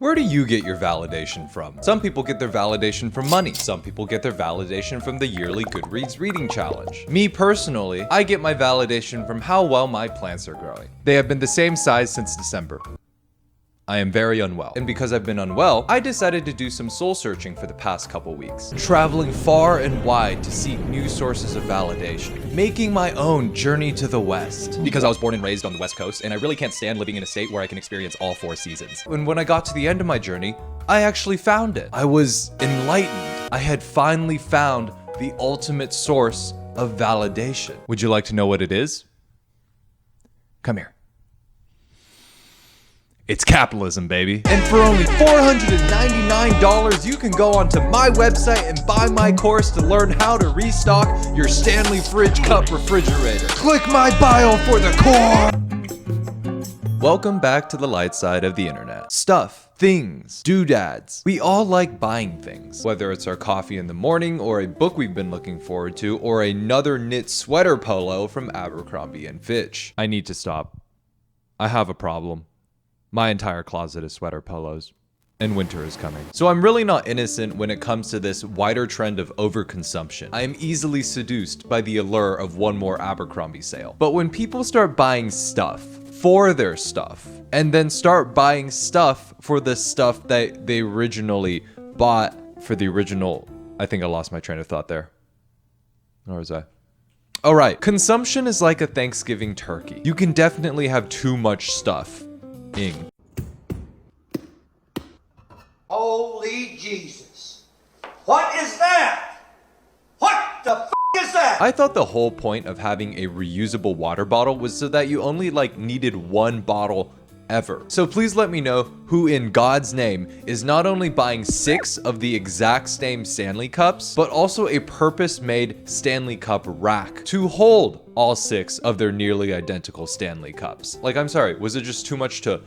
Where do you get your validation from? Some people get their validation from money. Some people get their validation from the yearly Goodreads reading challenge. Me personally, I get my validation from how well my plants are growing. They have been the same size since December. I am very unwell, and because I've been unwell, I decided to do some soul searching for the past couple weeks, traveling far and wide to seek new sources of validation, making my own journey to the West. Because I was born and raised on the West Coast, and I really can't stand living in a state where I can experience all 4 seasons. And when I got to the end of my journey, I actually found it. I was enlightened. I had finally found the ultimate source of validation. Would you like to know what it is? Come here. It's capitalism, baby. And for only $499, you can go onto my website and buy my course to learn how to restock your Stanley fridge cup refrigerator. Click my bio for the core. Welcome back to the light side of the internet. Stuff, things, doodads. We all like buying things. Whether it's our coffee in the morning, or a book we've been looking forward to, or another knit sweater polo from Abercrombie & Fitch. I need to stop. I have a problem. My entire closet is sweater polos, and winter is coming. So I'm really not innocent when it comes to this wider trend of overconsumption. I am easily seduced by the allure of one more Abercrombie sale. But when people start buying stuff for their stuff, and then start buying stuff for the stuff that they originally bought for the original, I think I lost my train of thought there. Where was I? All right, consumption is like a Thanksgiving turkey. You can definitely have too much stuff. Holy Jesus. What is that? What the f is that? I thought the whole point of having a reusable water bottle was so that you only needed one bottle ever. So please let me know who in God's name is not only buying 6 of the exact same Stanley cups, but also a purpose-made Stanley cup rack to hold all 6 of their nearly identical Stanley cups. I'm sorry, was it just too much to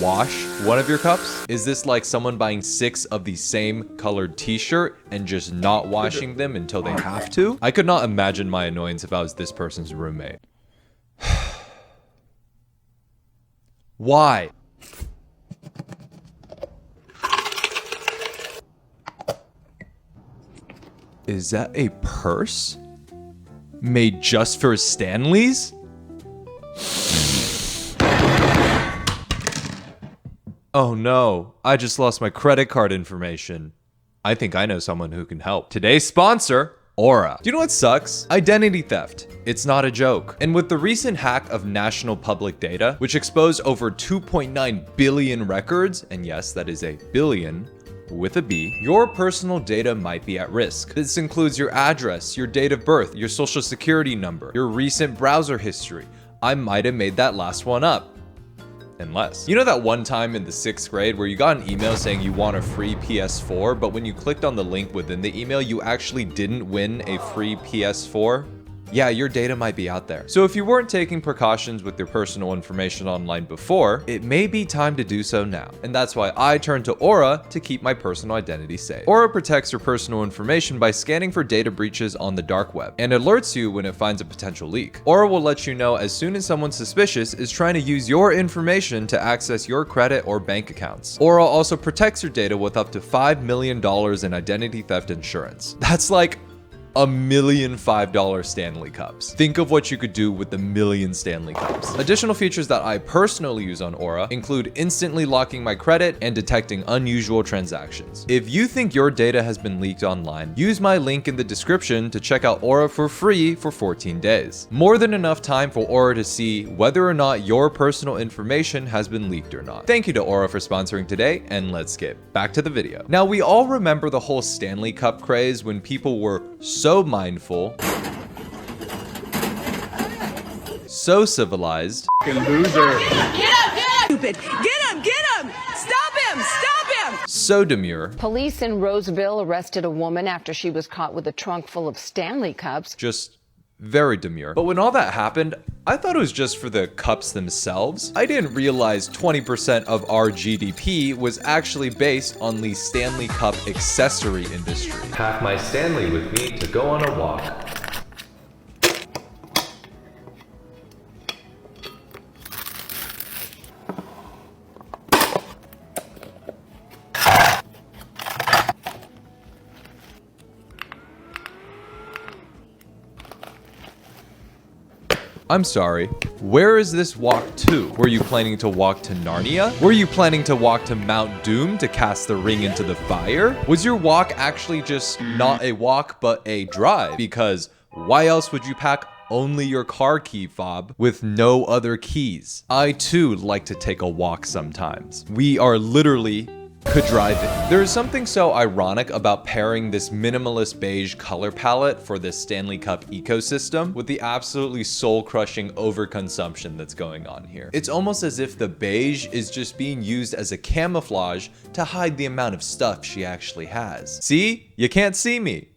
wash one of your cups? Is this like someone buying 6 of the same colored t-shirt and just not washing them until they have to? I could not imagine my annoyance if I was this person's roommate. Why? Is that a purse? Made just for Stanleys? Oh no, I just lost my credit card information. I think I know someone who can help. Today's sponsor, Aura. Do you know what sucks? Identity theft. It's not a joke. And with the recent hack of national public data, which exposed over 2.9 billion records, and yes, that is a billion with a B, your personal data might be at risk. This includes your address, your date of birth, your social security number, your recent browser history. I might have made that last one up. Unless. You know that one time in the 6th grade where you got an email saying you want a free PS4, but when you clicked on the link within the email, you actually didn't win a free PS4? Yeah, your data might be out there. So if you weren't taking precautions with your personal information online before, it may be time to do so now. And that's why I turned to Aura to keep my personal identity safe. Aura protects your personal information by scanning for data breaches on the dark web and alerts you when it finds a potential leak. Aura will let you know as soon as someone suspicious is trying to use your information to access your credit or bank accounts. Aura also protects your data with up to $5 million in identity theft insurance. That's like $1 million $5 Stanley cups. Think of what you could do with the million Stanley cups. Additional features that I personally use on Aura include instantly locking my credit and detecting unusual transactions. If you think your data has been leaked online, use my link in the description to check out Aura for free for 14 days. More than enough time for Aura to see whether or not your personal information has been leaked or not. Thank you to Aura for sponsoring today, and let's get back to the video. Now, we all remember the whole Stanley Cup craze when people were so mindful, so civilized, Loser. Get him! Stupid! Get him! Stop him! so demure, Police in Roseville arrested a woman after she was caught with a trunk full of Stanley cups. just very demure. But when all that happened, I thought it was just for the cups themselves. I didn't realize 20% of our GDP was actually based on the Stanley Cup accessory industry. Pack my Stanley with me to go on a walk. I'm sorry, where is this walk to? Were you planning to walk to Narnia? Were you planning to walk to Mount Doom to cast the ring into the fire? Was your walk actually just not a walk, but a drive? Because why else would you pack only your car key fob with no other keys? I too like to take a walk sometimes. We are literally driving. There is something so ironic about pairing this minimalist beige color palette for this Stanley Cup ecosystem with the absolutely soul-crushing overconsumption that's going on here. It's almost as if the beige is just being used as a camouflage to hide the amount of stuff she actually has. See? You can't see me.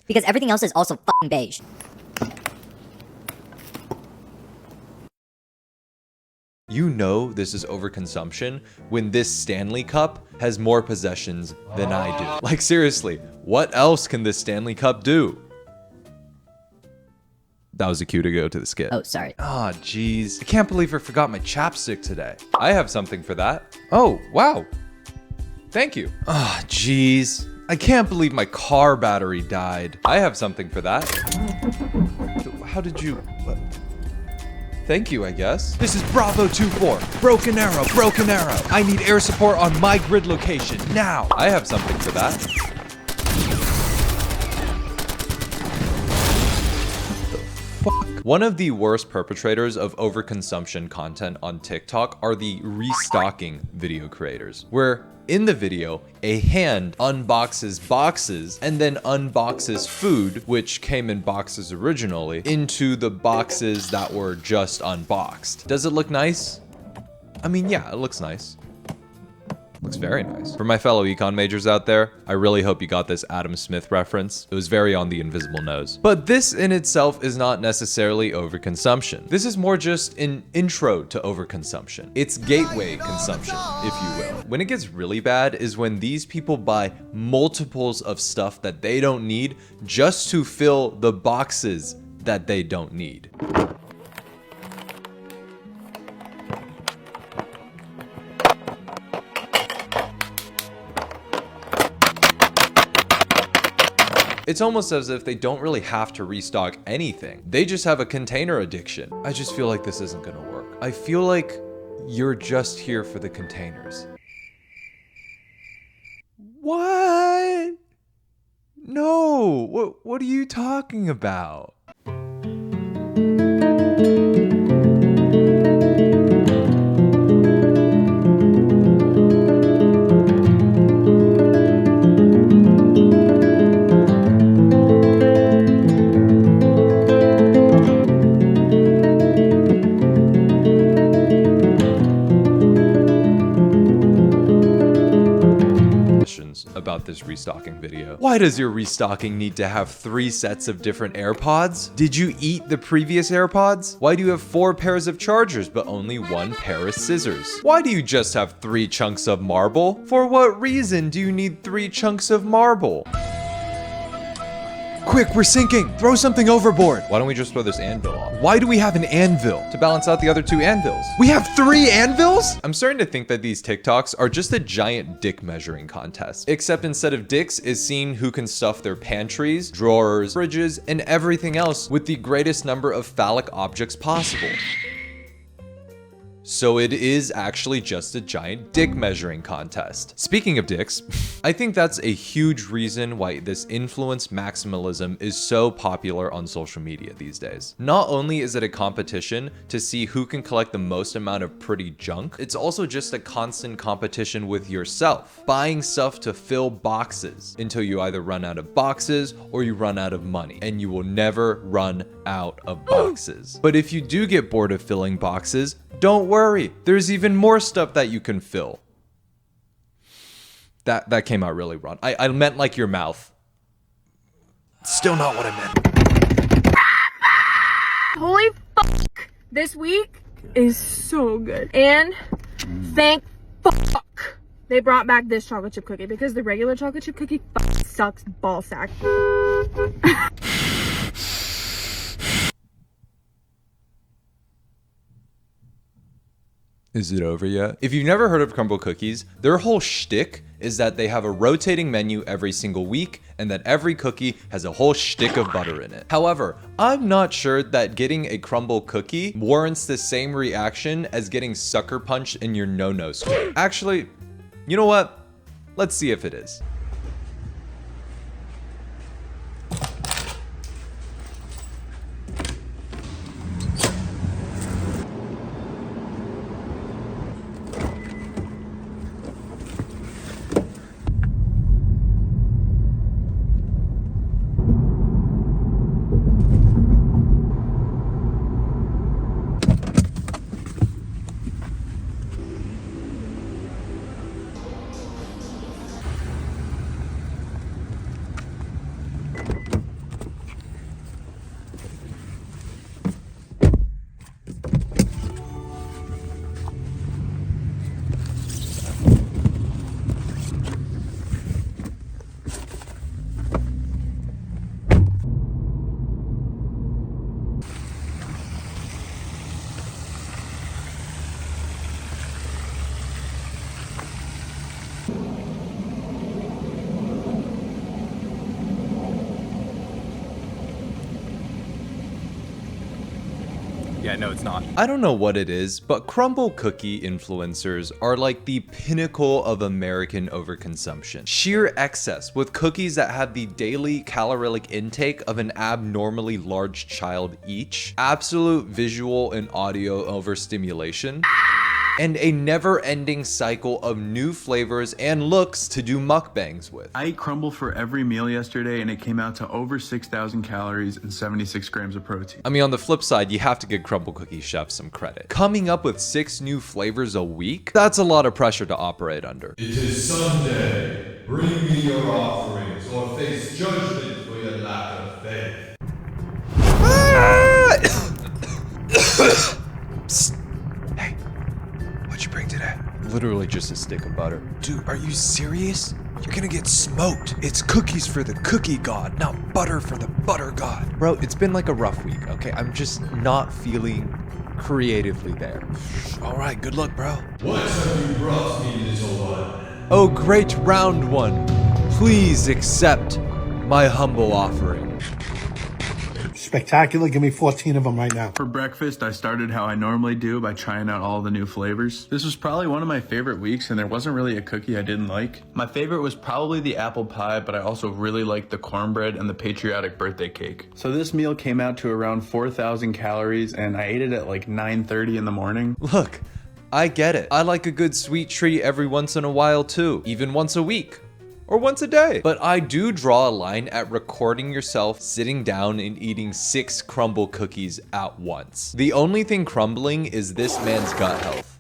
Because everything else is also fucking beige. You know this is overconsumption when this Stanley Cup has more possessions than I do. Like seriously, what else can this Stanley Cup do? That was a cue to go to the skit. Oh, sorry. Ah, jeez. I can't believe I forgot my chapstick today. I have something for that. Oh, wow. Thank you. Ah, jeez. I can't believe my car battery died. I have something for that. How did you... What? Thank you, I guess. This is Bravo 2-4. Broken arrow, broken arrow. I need air support on my grid location now. I have something for that. What the fuck? One of the worst perpetrators of overconsumption content on TikTok are the restocking video creators, where in the video, a hand unboxes boxes and then unboxes food, which came in boxes originally, into the boxes that were just unboxed. Does it look nice? I mean, yeah, it looks nice. Looks very nice. For my fellow econ majors out there, I really hope you got this Adam Smith reference. It was very on the invisible nose. But this in itself is not necessarily overconsumption. This is more just an intro to overconsumption. It's gateway consumption, if you will. When it gets really bad is when these people buy multiples of stuff that they don't need just to fill the boxes that they don't need. It's almost as if they don't really have to restock anything. They just have a container addiction. I just feel like this isn't gonna work. I feel like you're just here for the containers. What? No, what are you talking about? About this restocking video. Why does your restocking need to have 3 sets of different AirPods? Did you eat the previous AirPods? Why do you have 4 pairs of chargers but only 1 pair of scissors? Why do you just have 3 chunks of marble? For what reason do you need 3 chunks of marble? Quick, we're sinking! Throw something overboard! Why don't we just throw this anvil off? Why do we have an anvil? To balance out the other 2 anvils. We have 3 anvils?! I'm starting to think that these TikToks are just a giant dick measuring contest. Except instead of dicks is seeing who can stuff their pantries, drawers, fridges, and everything else with the greatest number of phallic objects possible. So it is actually just a giant dick measuring contest. Speaking of dicks, I think that's a huge reason why this influence maximalism is so popular on social media these days. Not only is it a competition to see who can collect the most amount of pretty junk, it's also just a constant competition with yourself, buying stuff to fill boxes until you either run out of boxes or you run out of money, and you will never run out of boxes. But if you do get bored of filling boxes, don't worry, there's even more stuff that you can fill. That came out really wrong. I meant like your mouth. Still not what I meant. Holy fuck! This week is so good. And thank fuck they brought back this chocolate chip cookie, because the regular chocolate chip cookie sucks ball sack. Is it over yet? If you've never heard of Crumbl cookies, their whole shtick is that they have a rotating menu every single week, and that every cookie has a whole shtick of butter in it. However, I'm not sure that getting a Crumbl cookie warrants the same reaction as getting sucker punched in your no-no square. Actually, you know what? Let's see if it is. Yeah, no, it's not. I don't know what it is, but Crumbl cookie influencers are like the pinnacle of American overconsumption. Sheer excess with cookies that have the daily caloric intake of an abnormally large child each, absolute visual and audio overstimulation, and a never-ending cycle of new flavors and looks to do mukbangs with. I ate Crumbl for every meal yesterday and it came out to over 6,000 calories and 76 grams of protein. I mean, on the flip side, you have to give Crumbl cookie chefs some credit. Coming up with 6 new flavors a week? That's a lot of pressure to operate under. It is Sunday. Bring me your offerings or face judgment for your lack of faith. Psst. Hey, what'd you bring today? Literally just a stick of butter. Dude, are you serious? You're gonna get smoked. It's cookies for the cookie god, not butter for the butter god. Bro, it's been like a rough week, okay? I'm just not feeling creatively there. All right, good luck, bro. What have you brought me, little one? Oh, great round one. Please accept my humble offering. Spectacular. Give me 14 of them right now. For breakfast, I started how I normally do by trying out all the new flavors. This was probably one of my favorite weeks and there wasn't really a cookie I didn't like. My favorite was probably the apple pie, but I also really liked the cornbread and the patriotic birthday cake. So this meal came out to around 4,000 calories and I ate it at like 9:30 in the morning. Look, I get it. I like a good sweet treat every once in a while too, even once a week. Or once a day. But I do draw a line at recording yourself sitting down and eating 6 Crumbl cookies at once. The only thing crumbling is this man's gut health.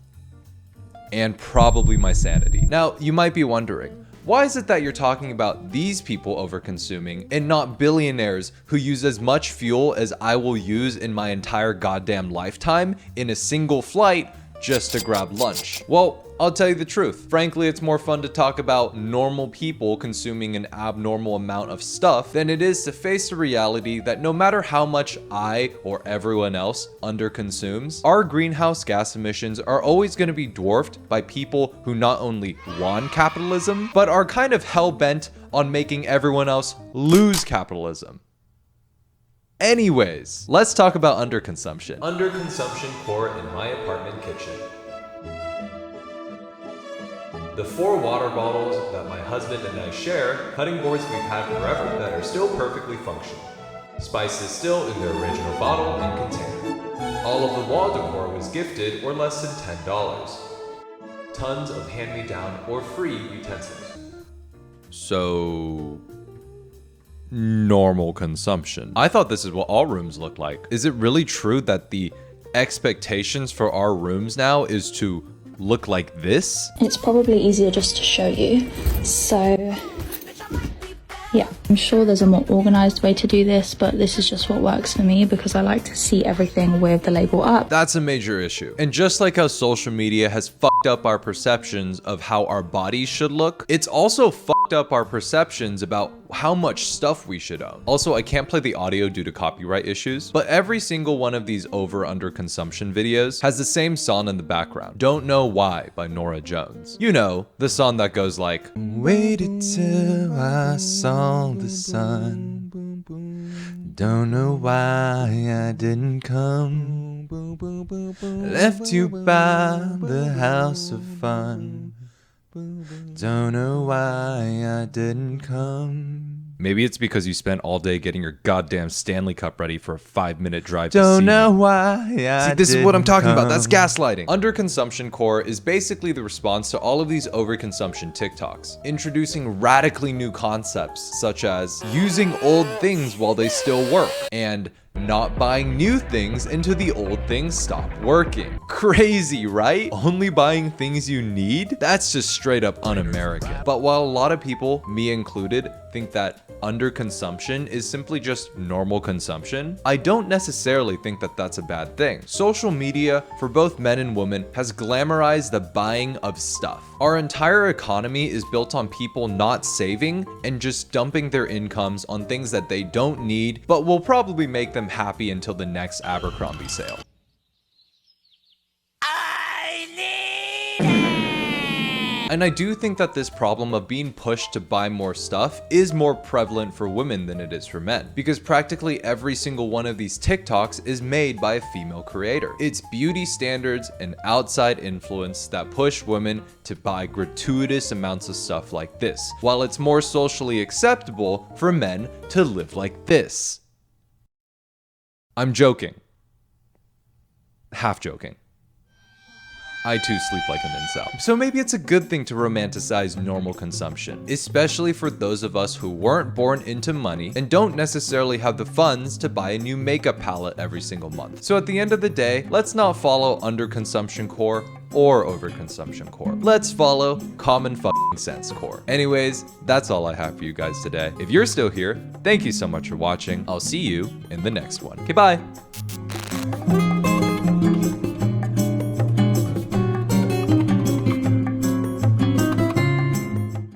And probably my sanity. Now, you might be wondering, why is it that you're talking about these people over-consuming and not billionaires who use as much fuel as I will use in my entire goddamn lifetime in a single flight just to grab lunch? Well, I'll tell you the truth. Frankly, it's more fun to talk about normal people consuming an abnormal amount of stuff than it is to face the reality that no matter how much I or everyone else underconsumes, our greenhouse gas emissions are always going to be dwarfed by people who not only want capitalism, but are kind of hell-bent on making everyone else lose capitalism. Anyways, let's talk about underconsumption. Underconsumption pour in my apartment kitchen. The 4 water bottles that my husband and I share, cutting boards we've had forever that are still perfectly functional. Spices still in their original bottle and container. All of the wall decor was gifted or less than $10. Tons of hand-me-down or free utensils. So... normal consumption. I thought this is what all rooms look like. Is it really true that the expectations for our rooms now is to look like this? It's probably easier just to show you. So yeah, I'm sure there's a more organized way to do this, but this is just what works for me because I like to see everything with the label up. That's a major issue. And just like how social media has fucked up our perceptions of how our bodies should look, it's also fucked fucked up our perceptions about how much stuff we should own. Also, I can't play the audio due to copyright issues, but every single one of these over/under consumption videos has the same song in the background, Don't Know Why by Norah Jones. You know, the song that goes like, waited till I saw the sun, don't know why I didn't come, left you by the house of fun, don't know why I didn't come. Maybe it's because you spent all day getting your goddamn Stanley Cup ready for a 5-minute drive to see Don't know me. why See, this is what I'm talking about. That's gaslighting. Underconsumption core is basically the response to all of these overconsumption TikToks, introducing radically new concepts such as using old things while they still work, and not buying new things until the old things stop working. Crazy, right? Only buying things you need? That's just straight up un-American. But while a lot of people, me included, think that underconsumption is simply just normal consumption, I don't necessarily think that that's a bad thing. Social media, for both men and women, has glamorized the buying of stuff. Our entire economy is built on people not saving and just dumping their incomes on things that they don't need, but will probably make them happy until the next Abercrombie sale. And I do think that this problem of being pushed to buy more stuff is more prevalent for women than it is for men, because practically every single one of these TikToks is made by a female creator. It's beauty standards and outside influence that push women to buy gratuitous amounts of stuff like this, while it's more socially acceptable for men to live like this. I'm joking. Half joking. I too sleep like an incel. So maybe it's a good thing to romanticize normal consumption, especially for those of us who weren't born into money and don't necessarily have the funds to buy a new makeup palette every single month. So at the end of the day, let's not follow underconsumption core or overconsumption core. Let's follow common fucking sense core. Anyways, that's all I have for you guys today. If you're still here, thank you so much for watching. I'll see you in the next one. Okay, bye.